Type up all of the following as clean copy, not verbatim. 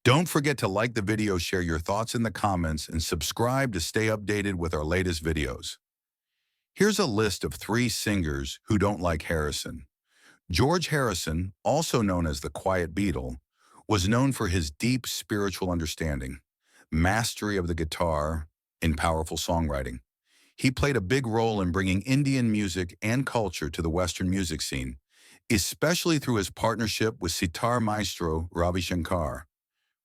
Don't forget to like the video, share your thoughts in the comments, and subscribe to stay updated with our latest videos. Here's a list of 3 singers who don't like Harrison. George Harrison, also known as the Quiet Beatle, was known for his deep spiritual understanding, mastery of the guitar, and powerful songwriting. He played a big role in bringing Indian music and culture to the Western music scene, especially through his partnership with sitar maestro Ravi Shankar,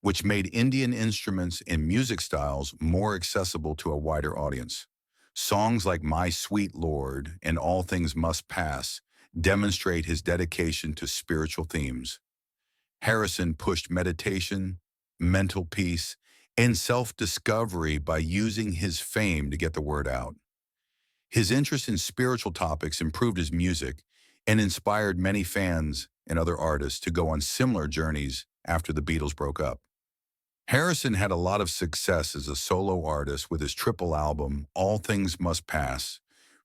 which made Indian instruments and music styles more accessible to a wider audience. Songs like My Sweet Lord and All Things Must Pass demonstrate his dedication to spiritual themes. Harrison pushed meditation, mental peace, and self-discovery by using his fame to get the word out. His interest in spiritual topics improved his music and inspired many fans and other artists to go on similar journeys after the Beatles broke up. Harrison had a lot of success as a solo artist with his triple album, All Things Must Pass,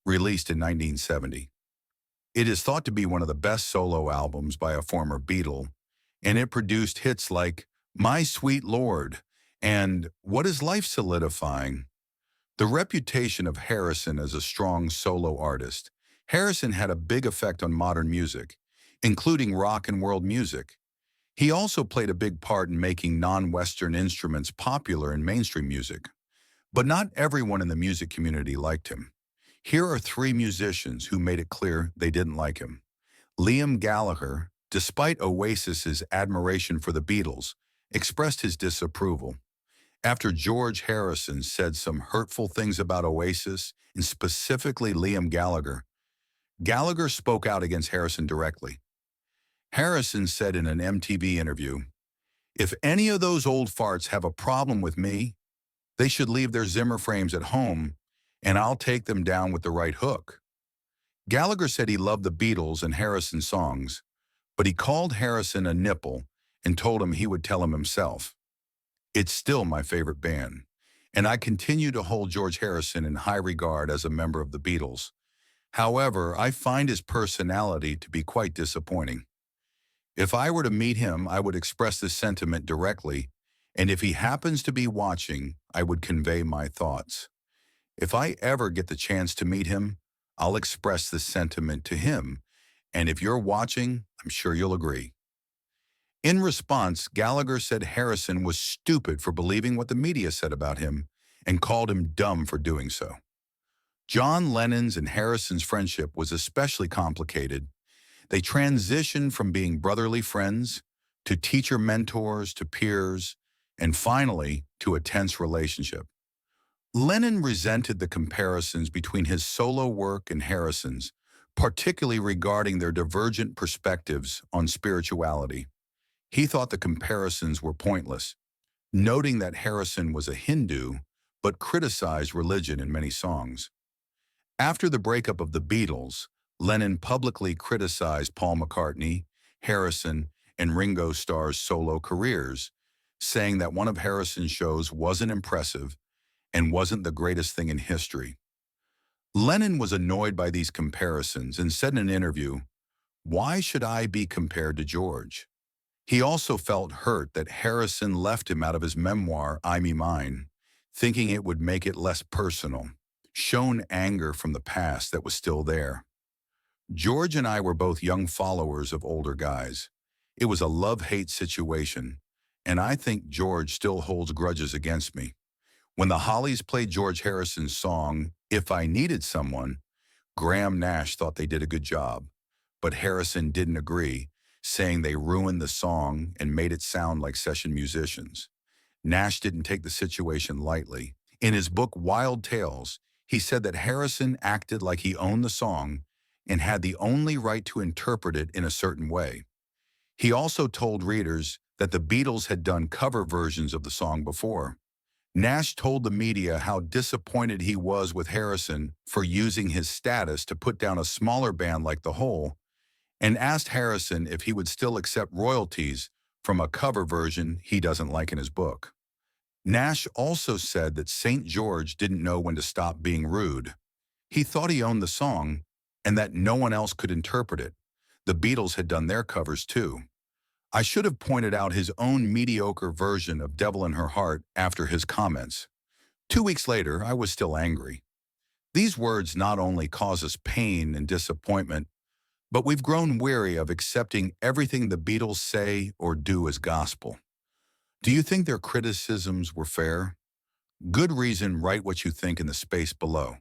released in 1970. It is thought to be one of the best solo albums by a former Beatle, and it produced hits like My Sweet Lord and What Is Life Solidifying? The reputation of Harrison as a strong solo artist. Harrison had a big effect on modern music, including rock and world music. He also played a big part in making non-Western instruments popular in mainstream music. But not everyone in the music community liked him. Here are 3 musicians who made it clear they didn't like him. Liam Gallagher, despite Oasis's admiration for the Beatles, expressed his disapproval. After George Harrison said some hurtful things about Oasis, and specifically Liam Gallagher, Gallagher spoke out against Harrison directly. Harrison said in an MTV interview, "If any of those old farts have a problem with me, they should leave their Zimmer frames at home, and I'll take them down with the right hook." Gallagher said he loved the Beatles and Harrison's songs, but he called Harrison a nipple and told him he would tell him himself. "It's still my favorite band, and I continue to hold George Harrison in high regard as a member of the Beatles. However, I find his personality to be quite disappointing. If I were to meet him, I would express this sentiment directly, and if he happens to be watching, I would convey my thoughts. If I ever get the chance to meet him, I'll express this sentiment to him, and if you're watching, I'm sure you'll agree." In response, Gallagher said Harrison was stupid for believing what the media said about him and called him dumb for doing so. John Lennon's and Harrison's friendship was especially complicated. They transitioned from being brotherly friends to teacher mentors to peers, and finally to a tense relationship. Lennon resented the comparisons between his solo work and Harrison's, particularly regarding their divergent perspectives on spirituality. He thought the comparisons were pointless, noting that Harrison was a Hindu but criticized religion in many songs. After the breakup of the Beatles, Lennon publicly criticized Paul McCartney, Harrison, and Ringo Starr's solo careers, saying that one of Harrison's shows wasn't impressive and wasn't the greatest thing in history. Lennon was annoyed by these comparisons and said in an interview, "Why should I be compared to George?" He also felt hurt that Harrison left him out of his memoir, I Me Mine, thinking it would make it less personal, shown anger from the past that was still there. "George and I were both young followers of older guys. It was a love-hate situation, and I think George still holds grudges against me. When the Hollies played George Harrison's song, If I Needed Someone, Graham Nash thought they did a good job, but Harrison didn't agree, saying they ruined the song and made it sound like session musicians. Nash didn't take the situation lightly. In his book Wild Tales, he said that Harrison acted like he owned the song and had the only right to interpret it in a certain way. He also told readers that the Beatles had done cover versions of the song before. Nash told the media how disappointed he was with Harrison for using his status to put down a smaller band like The Hole, and asked Harrison if he would still accept royalties from a cover version he doesn't like in his book. Nash also said that St. George didn't know when to stop being rude. He thought he owned the song and that no one else could interpret it. The Beatles had done their covers too. I should have pointed out his own mediocre version of Devil in Her Heart after his comments. 2 weeks later, I was still angry. These words not only cause us pain and disappointment, but we've grown weary of accepting everything the Beatles say or do as gospel. Do you think their criticisms were fair? Good reason, write what you think in the space below.